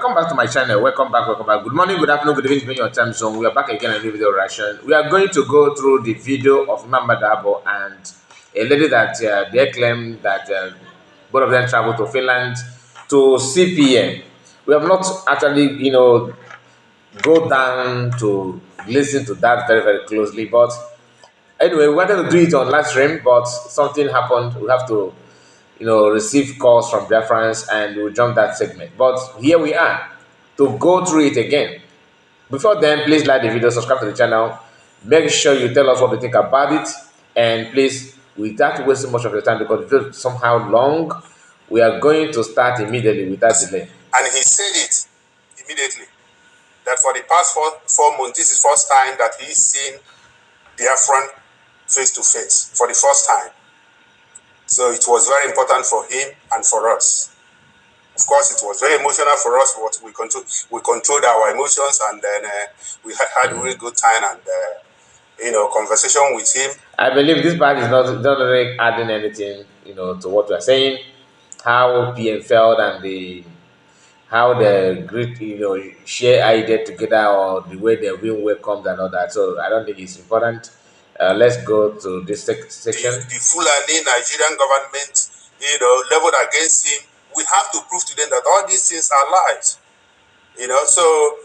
welcome back to my channel. Welcome back, welcome back. Good morning, good afternoon, good evening, depending on your time zone. We are back again in a new video reaction. We are going to go through the video of Mama Dabo and a lady that they claim that both of them traveled to Finland to CPM. We have not actually, go down to listen to that very, very closely. But anyway, we wanted to do it on live stream, but something happened. We have to receive calls from Biafrans and we'll jump that segment. But here we are to go through it again. Before then, please like the video, subscribe to the channel. Make sure you tell us what you think about it. And please, without wasting much of your time, because it's somehow long, we are going to start immediately without delay. And he said it immediately, that for the past four months, this is the first time that he's seen Biafran face to face, for the first time. So it was very important for him and for us. Of course, it was very emotional for us, but we controlled our emotions, and then we had a really good time and conversation with him. I believe this part is not really adding anything, to what we are saying. How PM felt and how the group, share idea together, or the way they will welcome and all that. So I don't think it's important. Let's go to this section. The Fulani Nigerian government, leveled against him. We have to prove to them that all these things are lies. So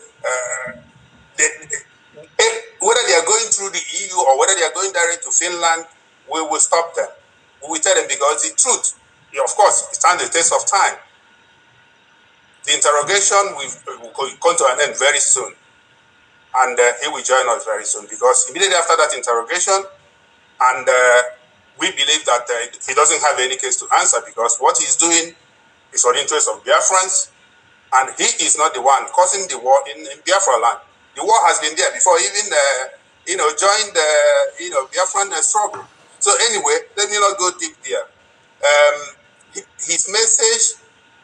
whether they are going through the EU or whether they are going direct to Finland, we will stop them. We will tell them, because the truth, of course, it stands the test of time. The interrogation will come to an end very soon. And he will join us very soon, because immediately after that interrogation, and we believe that he doesn't have any case to answer, because what he's doing is for the interest of Biafrans, and he is not the one causing the war in Biafra land. The war has been there before even joined the Biafran struggle. So anyway, let me not go deep there. His message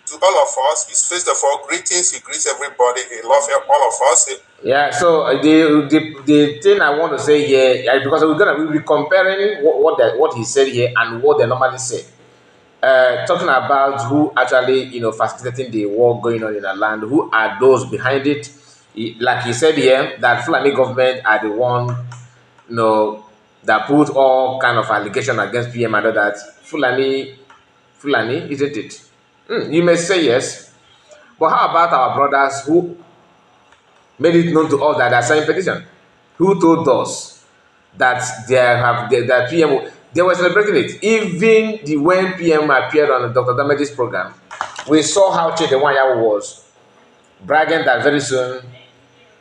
to all of us is, first of all, greetings. He greets everybody. He loves all of us. Yeah. So the thing I want to say here, because we'll be comparing what he said here and what they normally say. Talking about who actually facilitating the war going on in the land, who are those behind it. Like he said here, that Fulani government are the one that put all kind of allegation against PM and all that. Fulani, isn't it? You may say yes, but how about our brothers who made it known to us that they are signing petition? Who told us that that PM, they were celebrating it? Even when PM appeared on Dr. Damage's program, we saw how Chedewanya was bragging that very soon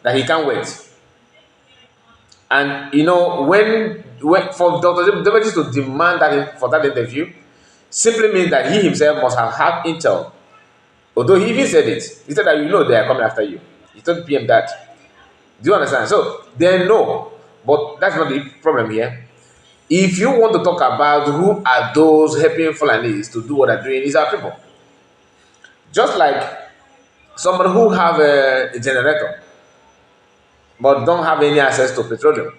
that he can't wait. And when for Dr. Damage to demand that for that interview, simply means that he himself must have had intel. Although he even said it, he said that they are coming after you. He told PM that. Do you understand? So they know, but that's not the problem here. If you want to talk about who are those helping Fulanis to do what they're doing, is our people. Just like someone who have a generator, but don't have any access to petroleum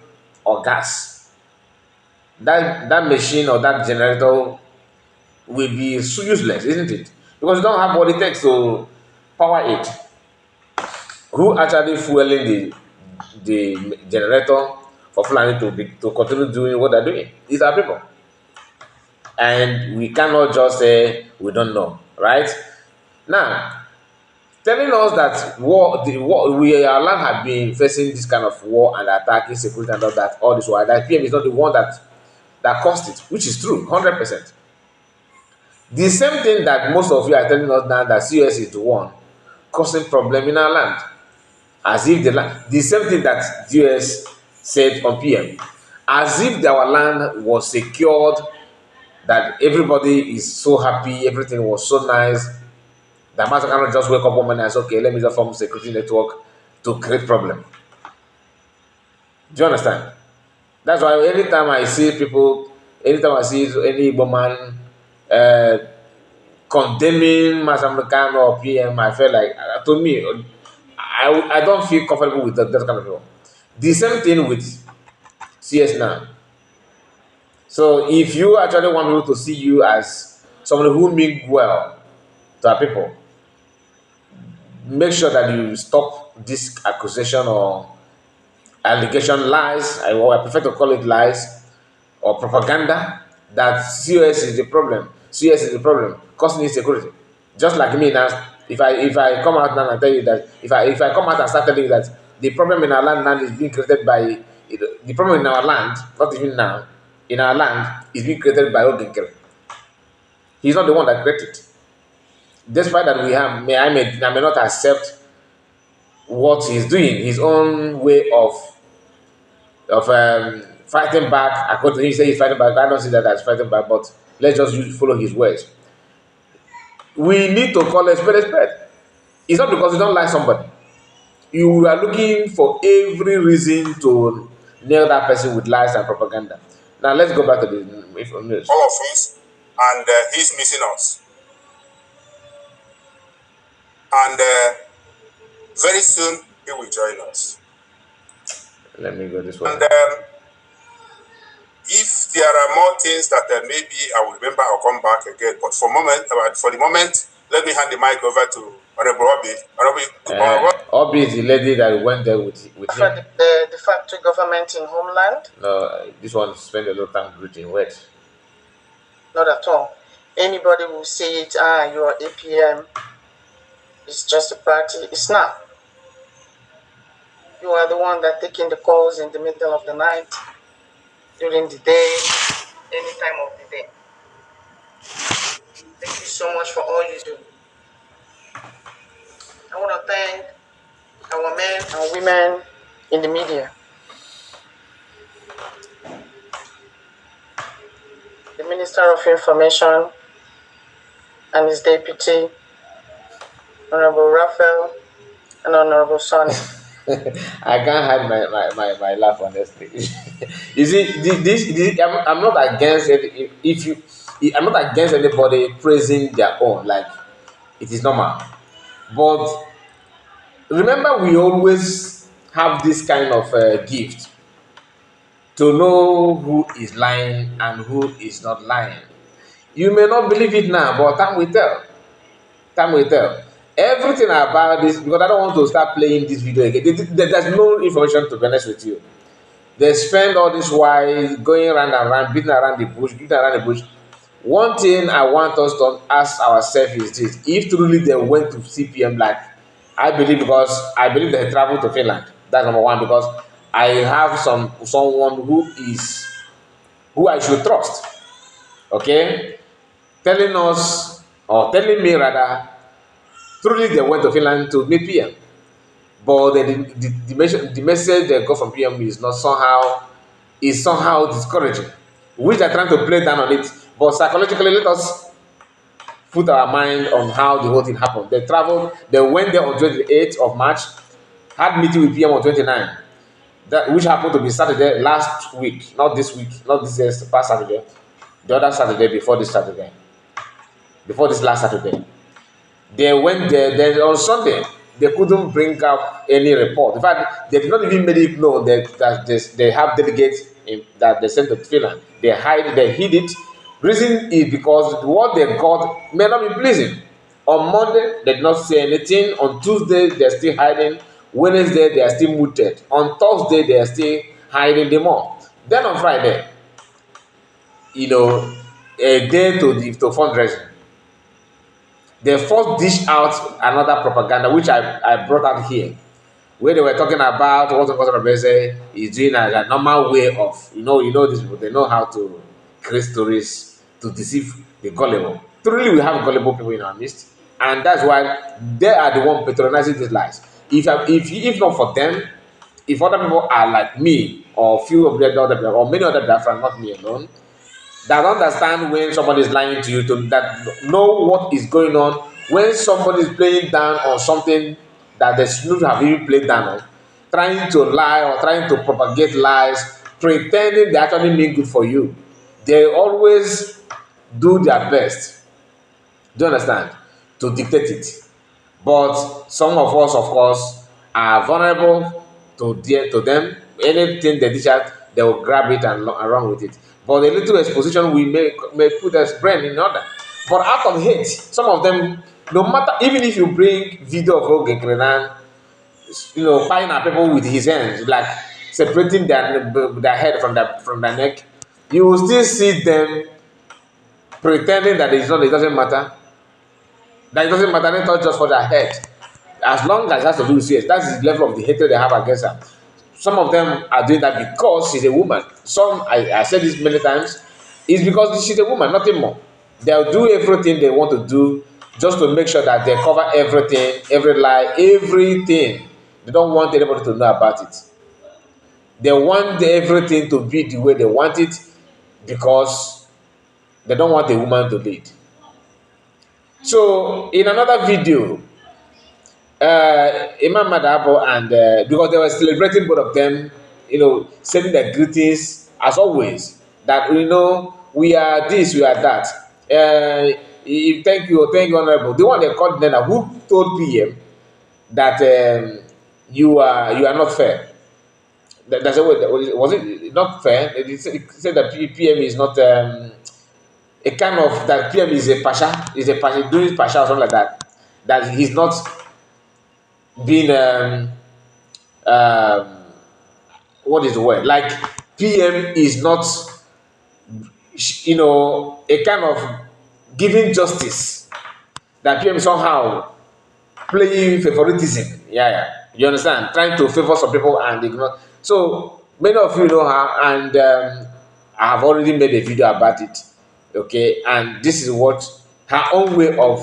or gas. That machine or that generator will be useless, isn't it? Because you don't have what it takes to power it. Who actually fueling the generator for Fulani to continue doing what they're doing? These are people. And we cannot just say we don't know, right? Now, telling us that our land had been facing this kind of war and attack, insecurity and all this while, that PM is not the one that caused it, which is true, 100%. The same thing that most of you are telling us now, that CS is the one causing problem in our land, as if the same thing that US said on PM, as if our land was secured, that everybody is so happy, everything was so nice. The master cannot just wake up one morning and say, okay, let me just form a security network to create problem. Do you understand? That's why anytime I see any woman condemning Master or PM, I feel like, to me, I don't feel comfortable with that kind of people. The same thing with CS now. So if you actually want people to see you as someone who means well to our people, make sure that you stop this accusation or allegation lies. I prefer to call it lies or propaganda that COS is the problem. COS is the problem, causing insecurity. Just like me now, if I come out now and tell you that if I come out and start telling you that the problem in our land now is being created by the problem in our land, not even now, in our land is being created by Oginkere. He's not the one that created it. Despite that we have I may not accept what he's doing, his own way of fighting back. According to him, he said he's fighting back. I don't see that as fighting back, but let's just follow his words. We need to call a spade a spade. It's not because you don't like somebody. You are looking for every reason to nail that person with lies and propaganda. Now let's go back to the news. All of us, and he's missing us. And very soon he will join us. Let me go this way. And if there are more things that maybe I will remember, I'll come back again. But for the moment, let me hand the mic over to Honorable Obi. Obi is the lady that went there with him. For the de facto government in homeland? No, this one spent a lot of time greeting words. Not at all. Anybody will say it, you're APM. It's just a party. It's not. You are the one that taking the calls in the middle of the night, during the day, any time of the day. Thank you so much for all you do. I want to thank our men and women in the media. The Minister of Information and his deputy, Honorable Raphael and Honorable Sonny. I can't hide my laugh honestly. You see, I'm not against it. I'm not against anybody praising their own. Like it is normal, but remember, we always have this kind of gift to know who is lying and who is not lying. You may not believe it now, but time will tell. Time will tell. Everything about this, because I don't want to start playing this video again. There's no information, to be honest with you. They spend all this while going around and around, beating around the bush. One thing I want us to ask ourselves is this: if truly they went to CPM, like I believe they traveled to Finland. That's number one, because I have someone who I should trust. Okay, telling me rather. Truly, they went to Finland to meet PM, but the message they got from PM is somehow discouraging, which they're trying to play down on it. But psychologically, let us put our mind on how the whole thing happened. They traveled, they went there on 28th of March, had meeting with PM on 29th, which happened to be Saturday last week, not this past Saturday, the other Saturday before this last Saturday. They went there. Then on Sunday, they couldn't bring up any report. In fact, they did not even make it known that they have delegates that they sent to Finland. They hid it. Reason is because what they got may not be pleasing. On Monday, they did not say anything. On Tuesday, they are still hiding. Wednesday, they are still muted. On Thursday, they are still hiding them more. Then on Friday, a day to fundraising, they first dish out another propaganda, which I brought out here, where they were talking about what Contradictory is doing as a normal way of, these people, they know how to create stories to deceive the gullible. Truly, we have gullible people in our midst, and that's why they are the one patronizing these lies. If not for them, if other people are like me, or few of the other people, or many other Biafran, not me alone, that understand when somebody is lying to you, that know what is going on, when somebody is playing down on something that they shouldn't have even played down on, trying to lie or trying to propagate lies, pretending they actually mean good for you. They always do their best, do you understand, to dictate it. But some of us, of course, are vulnerable to them. Anything they dish out, they will grab it and run with it. But a little exposition we may put as brain in order. But out of hate, some of them No matter, even if you bring video of Oge Krenan, tying our people with his hands, like separating their head from their neck, you will still see them pretending that it doesn't matter. That it doesn't matter, they touch just for their head. As long as it has to do with CS, that's the level of the hatred they have against her. Some of them are doing that because she's a woman. Some, I said this many times, is because she's a woman, nothing more. They'll do everything they want to do just to make sure that they cover everything, every lie, everything. They don't want anybody to know about it. They want everything to be the way they want it because they don't want a woman to lead. So, in another video, Imam Madabo and because they were celebrating both of them, sending their greetings as always. That we are this, we are that. Thank you, honorable. The one they called Nena, who told PM that you are not fair. That's a word. Was it not fair? It said that PM is not a kind of that PM is a pasha doing pasha or something like that. That he's not being um, what is the word? Like PM is not, a kind of giving justice. That PM is somehow playing favoritism. Yeah, yeah. You understand? Trying to favor some people and ignore. So many of you know her, and I have already made a video about it. Okay, and this is what her own way of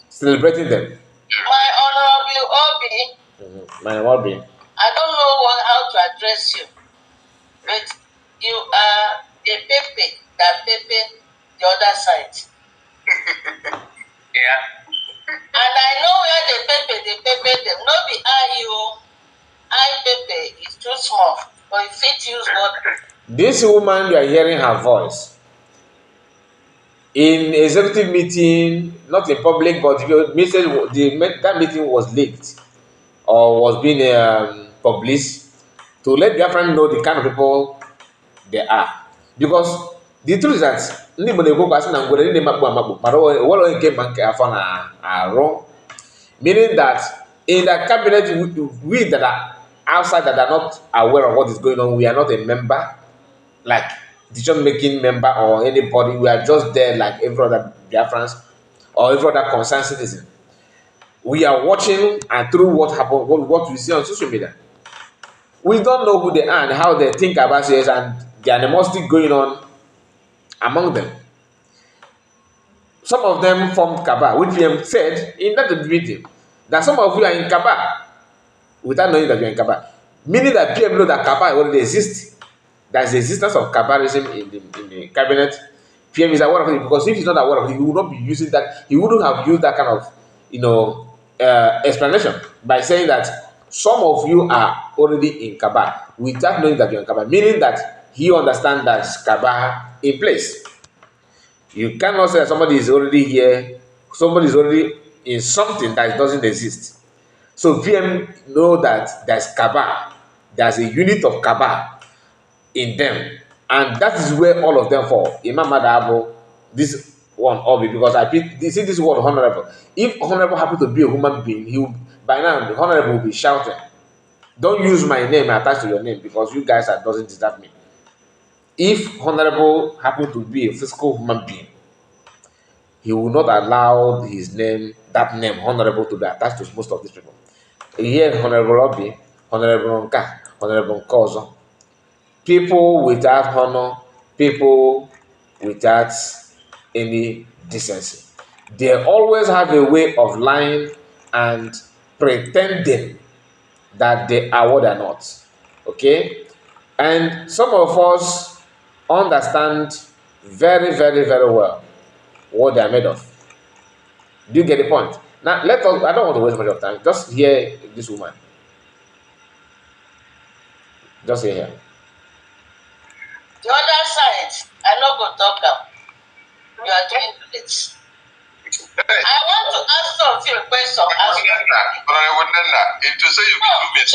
celebrating them. My honorable Obi, My Obi. I don't know how to address you, but you are the Pepe that Pepe the other side. Yeah. And I know where the Pepe them. No be I Pepe is too small, but if it use water. This woman, you are hearing her voice in executive meeting, not in public, but the message, that meeting was leaked or was being published to let Biafran know the kind of people they are. Because the truth is that ndị Igbo na-ekwu asị na ngwere ndị makpu amakpu mara onwere nke ma nke afọ na-arụ, meaning that in the cabinet we that are outside that are not aware of what is going on, we are not a member, like decision-making member or anybody. We are just there like every other Biafrans or every other concerned citizen. We are watching, and through what happened, what we see on social media. We don't know who they are and how they think about it, and the animosity going on among them. Some of them formed Kaba, which PM said in that meeting that some of you are in Kaba without knowing that you're in Kaba. Meaning that PM know that Kaba already exists. There's the existence of Kabbalism in the cabinet. PM is aware of it, because if he's not aware of it, he would not be using that. He wouldn't have used that kind of, explanation by saying that some of you are already in Kaaba without knowing that you're in Kaaba. Meaning that he understands that Kaaba in place. You cannot say that somebody is already here, somebody is already in something that doesn't exist. So PM know that there's Kaaba, there's a unit of Kaaba in them, and that is where all of them fall. Imam Adabo, this one Obi, because you see this word honorable. If honorable happen to be a human being, he will, by now the honorable will be shouting, "Don't use my name attached to your name, because you guys doesn't deserve me." If honorable happen to be a physical human being, he will not allow his name, that name honorable, to be attached to most of these people. Here, honorable Obi, honorable Nka, honorable Nkozo. People without honor, people without any decency. They always have a way of lying and pretending that they are what they're not. Okay? And some of us understand very, very, very well what they are made of. Do you get the point? Now, I don't want to waste much of time. Just hear this woman. Just hear her. The other side, I no go talk am. You are doing it. I want to ask some few questions. But I would not. If you say you can do it,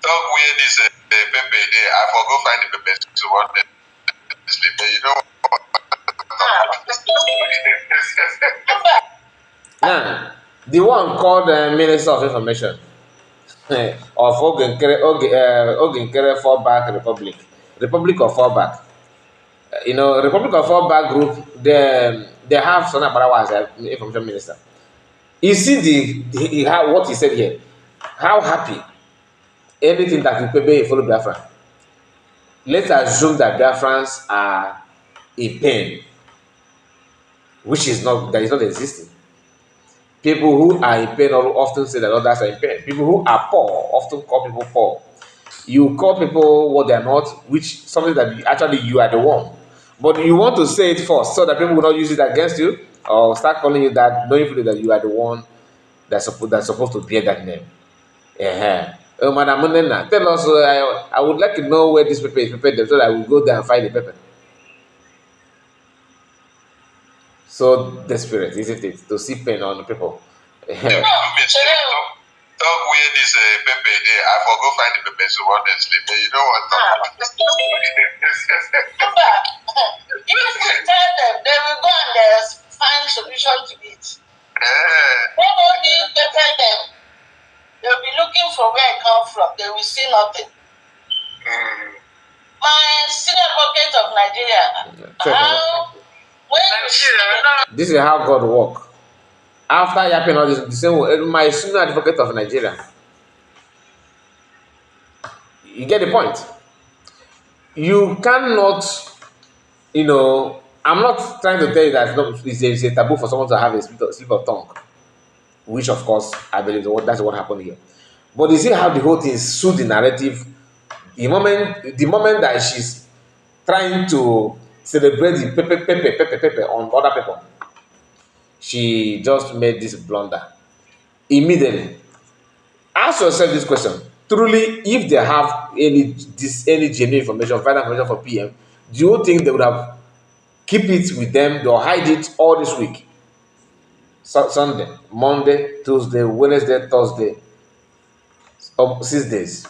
talk where this Pepe there. I forgot find the Pepe to what sleep there. You know. Now, the one called Minister of Information of Ogenkere Fallback Republic, Republic of Fallback. Republic of Fallback group, they have Sona Barawa as information minister. You see how what he said here, how happy anything that Ekpa follow Biafra. Let's assume that Biafrans are in pain, which is not that is not existing. People who are in pain often say that others are in pain. People who are poor often call people poor. You call people what they are not, which something that actually you are the one. But you want to say it first so that people will not use it against you or start calling you that, knowing fully that you are the one that's supposed to bear that name. Madam Munena, tell us, I would like to know where this paper is prepared so that I will go there and find the paper. So desperate, isn't it, to see pain on the people? Talk where this paper there. I forgot find the paper so what they sleep. You know what? If we tell them, they will go and find solution to it. Nobody better them. They'll be looking for where I come from. They will see nothing. My senior advocate of Nigeria, this is how God works. After yapping all this, the same way, my senior advocate of Nigeria. You get the point. You cannot, I'm not trying to tell you that it's a taboo for someone to have a slip of tongue, which of course I believe that's what happened here. But you see how the whole thing sued the narrative. The moment that she's trying to celebrate the pepe on other people, she just made this blunder. Immediately, ask yourself this question. Truly, if they have any genuine information, vital information for PM, do you think they would have keep it with them or hide it all this week? Sunday, Monday, Tuesday, Wednesday, Thursday, 6 days.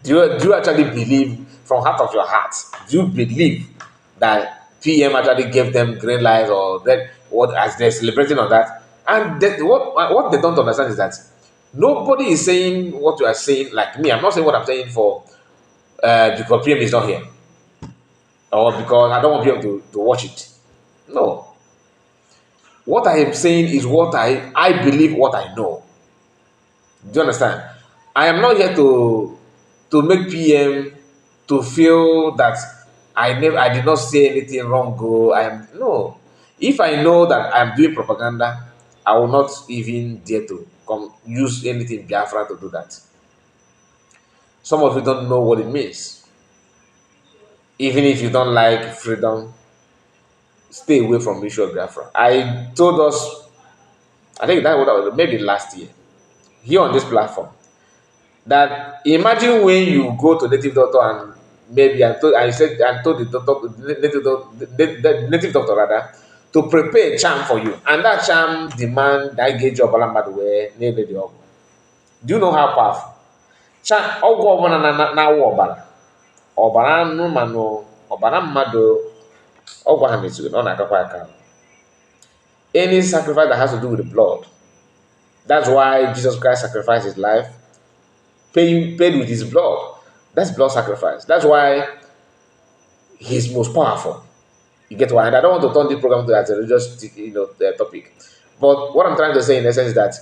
Do you actually believe from heart of your heart? Do you believe that PM actually gave them green lights or that what as they're celebrating on that? And what they don't understand is that nobody is saying what you are saying like me. I'm not saying what I'm saying for because PM is not here or because I don't want PM to watch it. No. What I am saying is what I believe, what I know. Do you understand? I am not here to make PM to feel that I did not say anything wrong. No. If I know that I'm doing propaganda, I will not even dare to use anything Biafra to do that. Some of you don't know what it means. Even if you don't like freedom, stay away from issue of Biafra. I told us, I think that was maybe last year, here on this platform, that imagine when you go to native doctor and maybe I told the doctor, the native doctor rather, to prepare a charm for you, and that charm demand that gauge of Balamba way near the Do you know how powerful? Charm na ọbara anụmanụ, ọbara mmadụ, ọgwụ ha na-esu ọ na-agakwa aka. Any sacrifice that has to do with the blood. That's why Jesus Christ sacrificed his life, paid with his blood. That's blood sacrifice. That's why he's most powerful. You get why? And I don't want to turn this program to as a religious topic. But what I'm trying to say in essence is that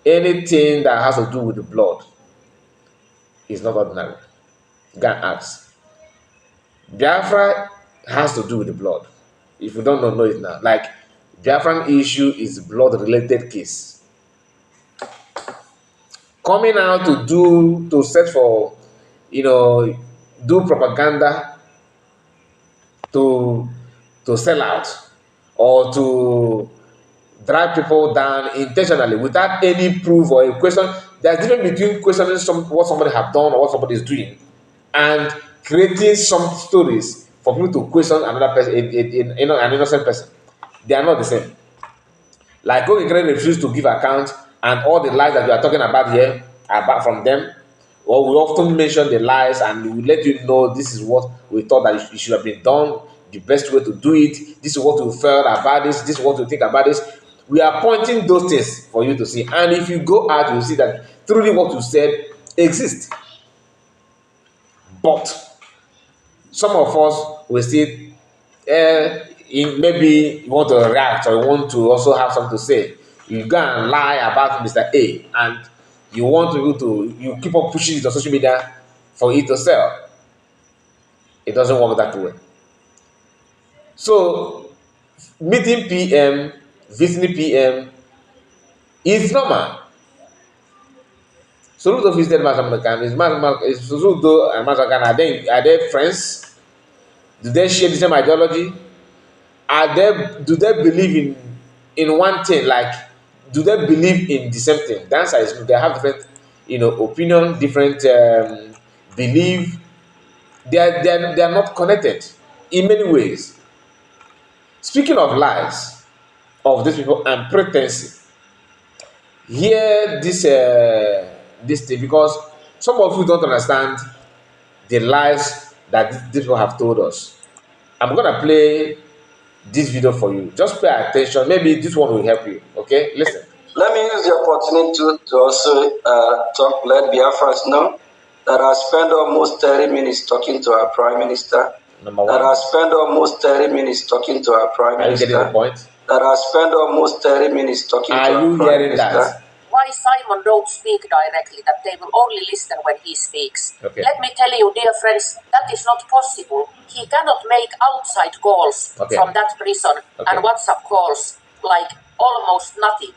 anything that has to do with the blood is not ordinary. You can ask. Biafra has to do with the blood. If you don't know it now. Like Biafran issue is blood-related case. Coming out to search for, do propaganda to sell out or to drag people down intentionally without any proof or a question. There's a difference between questioning what somebody have done or what somebody is doing and creating some stories for people to question another person, an innocent person. They are not the same. Like Okekere refused to give account, and all the lies that we are talking about here are from them. Or we often mention the lies and we will let you know this is what we thought that it should have been done, the best way to do it. This is what we felt about this. This is what we think about this. We are pointing those things for you to see. And if you go out, you'll see that truly what you said exists. But some of us will see, maybe you want to react or you want to also have something to say. You go and lie about Mr. A, and you want people to, you keep on pushing it on social media for it to sell. It doesn't work that way. So, meeting PM, visiting PM is normal. Soludo visited Mazamakan. Is Soludo and Mazamakan, are they friends? Do they share the same ideology? Do they believe in one thing? Like, do they believe in the same thing? The answer is no. They have different, opinion, different belief. They are not connected in many ways. Speaking of lies of these people and pretense, hear this thing, because some of you don't understand the lies that these people have told us. I'm gonna play this video for you. Just pay attention. Maybe this one will help you. Okay, listen. Let me use the opportunity to also let Biafrans know that I spent almost 30 minutes talking to our Prime Minister. Number one. That I spent almost 30 minutes talking to our Prime Minister. Are you getting the point? That I spent almost 30 minutes talking to our Prime Minister. Why Simon don't speak directly, that they will only listen when he speaks. Okay. Let me tell you, dear friends, that is not possible. He cannot make outside calls from that prison and WhatsApp calls like almost nothing.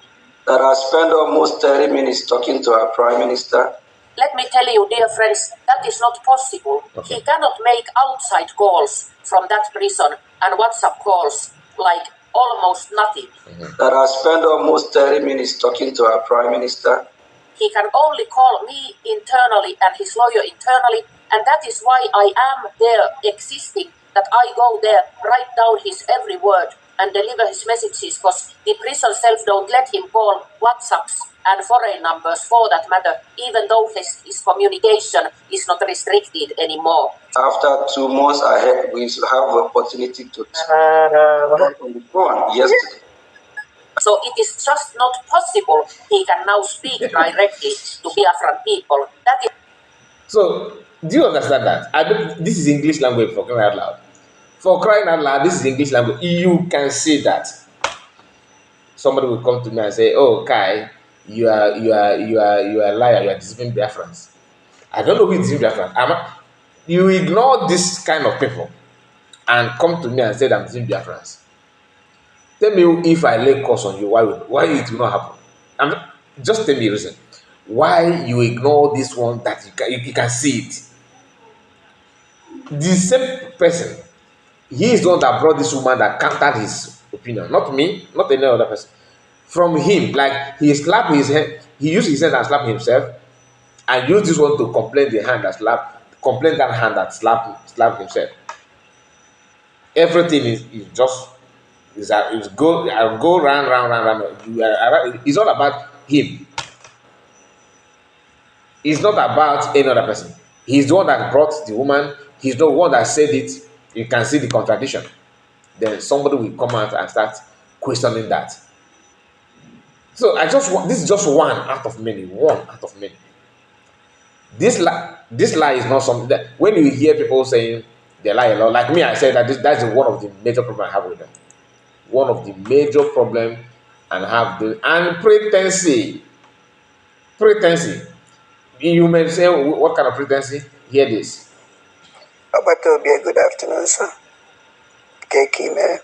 That I spent almost 30 minutes talking to our Prime Minister. Let me tell you, dear friends, that is not possible. He cannot make outside calls from that prison and WhatsApp calls like almost nothing. That I spent almost 30 minutes talking to our Prime Minister. He can only call me internally and his lawyer internally, and that is why I am there existing, that I go there, write down his every word and deliver his messages, because the prison self don't let him call WhatsApps and foreign numbers for that matter, even though his communication is not restricted anymore. After 2 months ahead, we should have the opportunity to talk on the phone yesterday. So it is just not possible he can now speak directly to Biafran people. That is. So, do you understand that? This is English language, for crying out loud. For crying out loud, this is English language. You can see that. Somebody will come to me and say, "Oh, Kai, you are a liar. You are deceiving Biafrans." I don't know who is deceiving Biafrans. You ignore this kind of people and come to me and say that I'm deceiving Biafrans. Tell me, if I lay curse on you, why it will not happen? Just tell me a reason why you ignore this one that you can see it. The same person, he is the one that brought this woman that countered his opinion, not me, not any other person. From him, like he slapped his head, he used his hand and slapped himself, and used this one to complain that hand that slapped himself. Everything is just. Go round. It's all about him. It's not about any other person. He's the one that brought the woman. He's the one that said it. You can see the contradiction. Then somebody will come out and start questioning that. So this is just one out of many. One out of many. This lie is not something that when you hear people saying they lie a lot, like me, I said that's one of the major problems I have with them. One of the major problems and pretense. You may say, what kind of pretense? Hear this. Obatobia, good afternoon, sir. Keki, man.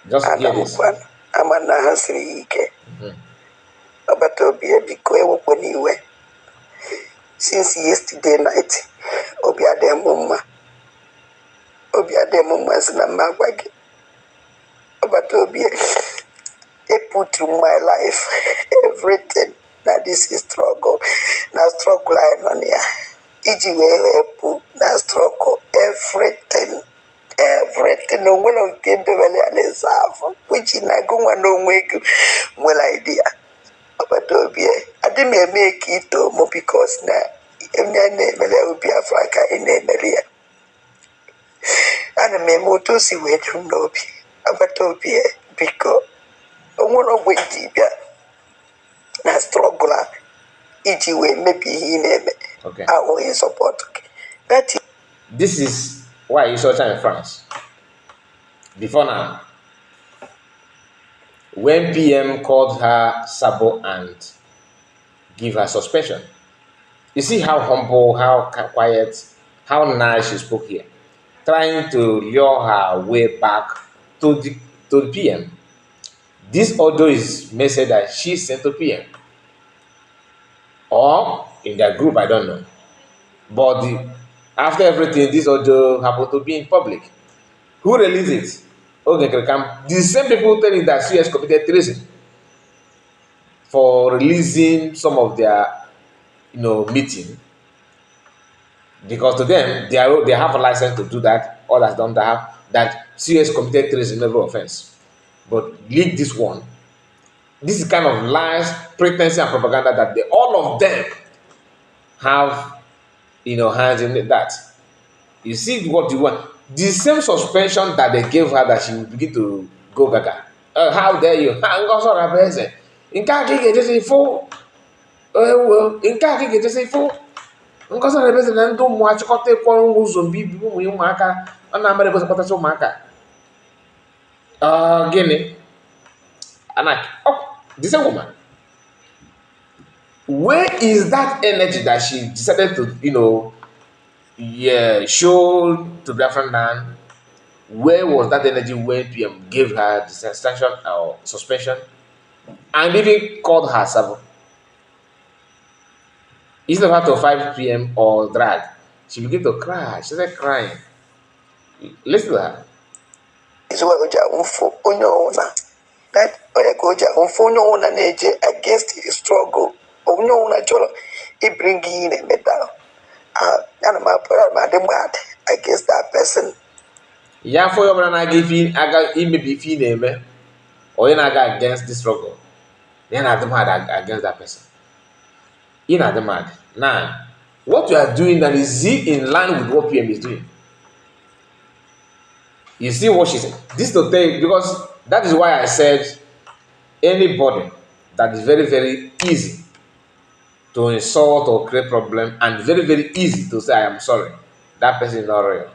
Just hear this. I'm a Nahasri Ike. Obatobia, Biko, Poniwe. Since yesterday night, Obia de Mumma, Sinamagwagi. Obatobia, they put through my life everything. That this is struggle. Now struggle I on here. Ijiwe na struggle everything. No one of them the self, which in I go and no make well idea. But I didn't make it more because now will be Africa in the area. And a memo to see where to know. But because onwere ogbe dibịa na struggle a iji wee mebi ihe ị na-eme ahụghị support gị. This is why you saw in France. Before now, when PM called her Sabo and give her suspension, you see how humble, how quiet, how nice she spoke here, trying to lure her way back to the PM. This audio is message that she sent to PM, or in their group, I don't know. But after everything, this audio happened to be in public. Who released it? Okay, the same people telling that she has committed treason for releasing some of their, meeting, because to them they have a license to do that. Others don't have that. She has committed treason, never offense, but leak this one. This is kind of lies, pretense, and propaganda that all of them have, hands in that. You see what you want. The same suspension that they gave her that she will begin to go gaga. How dare you? Ngozi na-ebezi na ndị ụmụ achịkọta ịkwọrọ ụzọ mgbe ibi ụmụ ụmụaka ọ na-amara ebezikọtacha ụmụaka gịnị the same woman, where is that energy that she decided to show to Biafran man? Where was that energy when PM gave her the suspension or suspension and even called her Sabo? Instead of her to 5 PM or drag, she began to cry. She started crying. Listen to her. Is what that against his struggle. It bring in a metal. And my mad against that person. Yeah, for your brother, I give you, I got maybe feel or you against the struggle. Then I am mad against that person. You know the mad. Now, what you are doing that is in line with what PM is doing. You see what she said. This to tell you, because that is why I said anybody that is very, very easy to insult or create problem and very, very easy to say I am sorry, that person is not real.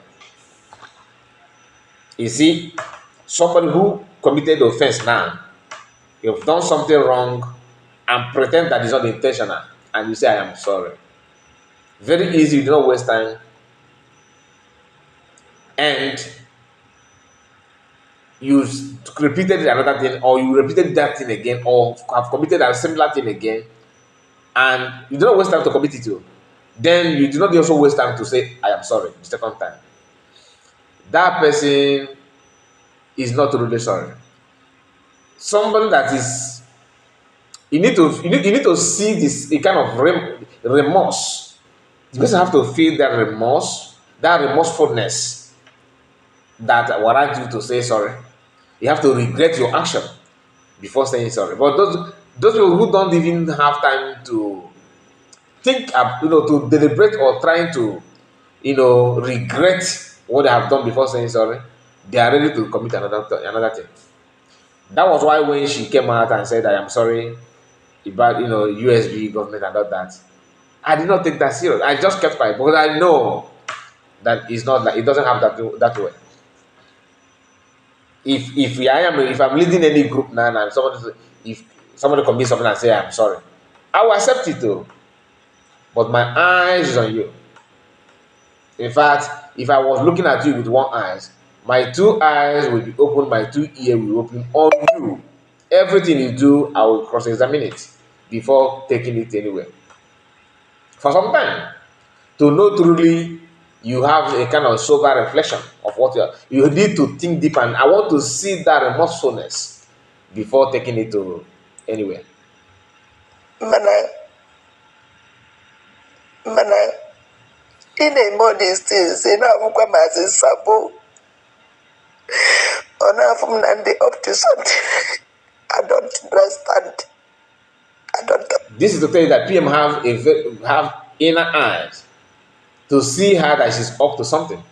You see, somebody who committed offense now, you've done something wrong and pretend that it's not intentional, and you say I am sorry. Very easy, you do not waste time. And you repeated another thing, or you repeated that thing again, or have committed a similar thing again, and you do not waste time to commit it to. Then you do not also waste time to say I am sorry the second time. That person is not really sorry. Somebody that is, you need to see this a kind of remorse. You just have to feel that remorse, that remorsefulness that warrants you to say sorry. You have to regret your action before saying sorry. But those people who don't even have time to think, to deliberate or trying to, regret what they have done before saying sorry, they are ready to commit another thing. That was why when she came out and said, I am sorry about, USB government and all that, I did not take that serious. I just kept quiet because I know that it's not like, it doesn't have that way. If I'm leading any group now and if somebody commits something and say I'm sorry, I will accept it too. But my eyes is on you. In fact, if I was looking at you with one eye, my 2 eyes will be open, my 2 ears will be open on you. Everything you do, I will cross-examine it before taking it anywhere. For some time, to know truly, you have a kind of sober reflection of what you need to think deep, and I want to see that remorsefulness before taking it to anywhere. Mana, in a more these things, in our Kwamazi Sabo, on our from Nandi up to something. I don't understand. I don't. This is to tell you that PM have inner eyes to see her that she's up to something.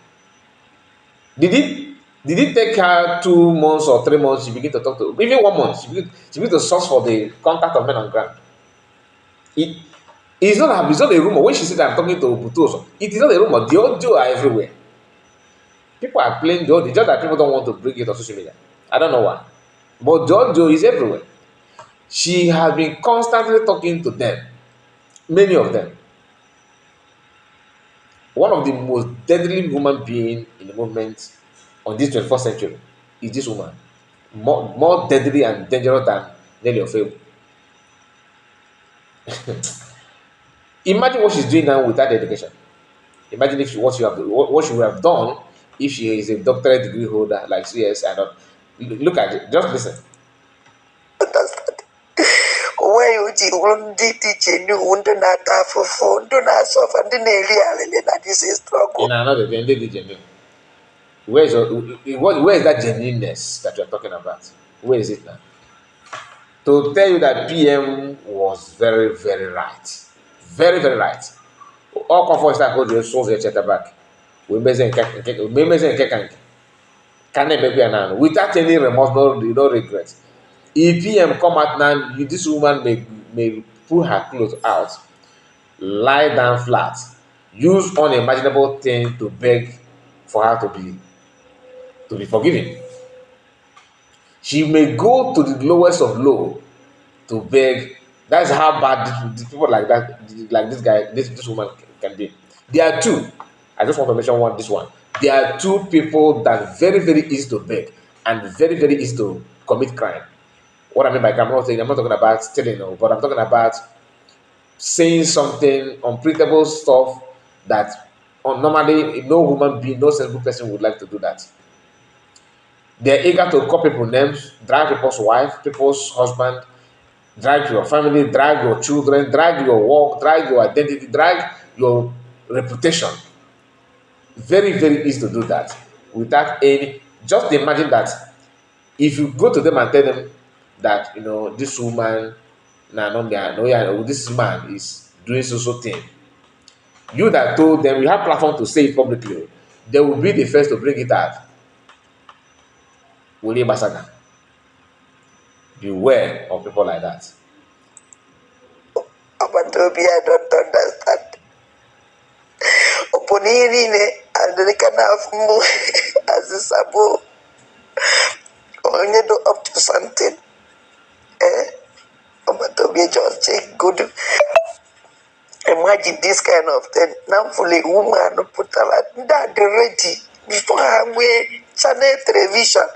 Did it? Did it take her 2 months or 3 months? She began to talk to, even 1 month. She began to search for the contact of men on ground. It, it's not a rumor. When she said I'm talking to Butoso, it is not a rumor. The audio are everywhere. People are playing the audio, just that people don't want to bring it on social media. I don't know why. But the audio is everywhere. She has been constantly talking to them, many of them. One of the most deadly human being in the movement on this 21st century is this woman. More deadly and dangerous than Nelly of Fable. Imagine what she's doing now with that education. Imagine if what she would have done if she is a doctorate degree holder like CS and look at it. Just listen. Understand? Why would you teach you wonder not for phone, do not suffer the really that is a struggle. In another genuine. Where is that genuineness that you're talking about? Where is it now? To tell you that PM was very, very right. Very, very right. All comfort that go to solve your chatter back. We measure without any remorse, no regret. If PM come out now, this woman may pull her clothes out, lie down flat, use unimaginable thing to beg for her to be forgiven. She may go to the lowest of low to beg. That's how bad the people like that, like this guy, this woman can be. There are two. I just want to mention this one. There are two people that very, very easy to beg and very, very easy to commit crime. What I mean by crime, I'm not talking about stealing, no, but I'm talking about saying something unprintable stuff that normally no human being, no sensible person would like to do that. They're eager to call people names, drag people's wife, people's husband, drag your family, drag your children, drag your work, drag your identity, drag your reputation. Very, very easy to do that without any. Just imagine that if you go to them and tell them that this woman, this man is doing so thing. You that told them, you have platform to say it publicly. They will be the first to bring it out. Willie Basaga. Beware of people like that. Abatobi, I don't understand. Oponini and the kind of move as a sabo only do up to something. Abatobi just take good. Imagine this kind of thing. Now fully woman put a that ready before I wear channel television.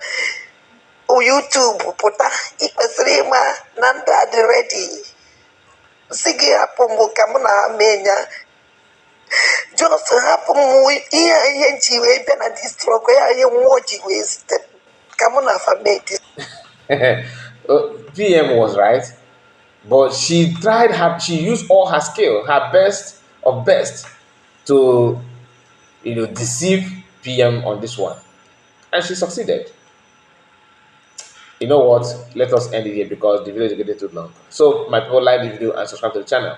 O YouTube puta ikasrima nanda ready. Sige hapo mukamuna menya. Just hapo mu iya yenchiwe pena distroke ya yemoji wasted. Kamuna fameti. PM was right, but she she used all her skill, her best of best to deceive PM on this one, and she succeeded. You know what? Let us end it here because the video is getting too long. So my people, like the video and subscribe to the channel.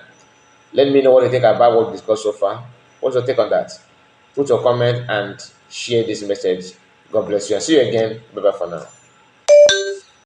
Let me know what you think about what we discussed so far. What's your take on that? Put your comment and share this message. God bless you and see you again. Bye bye for now.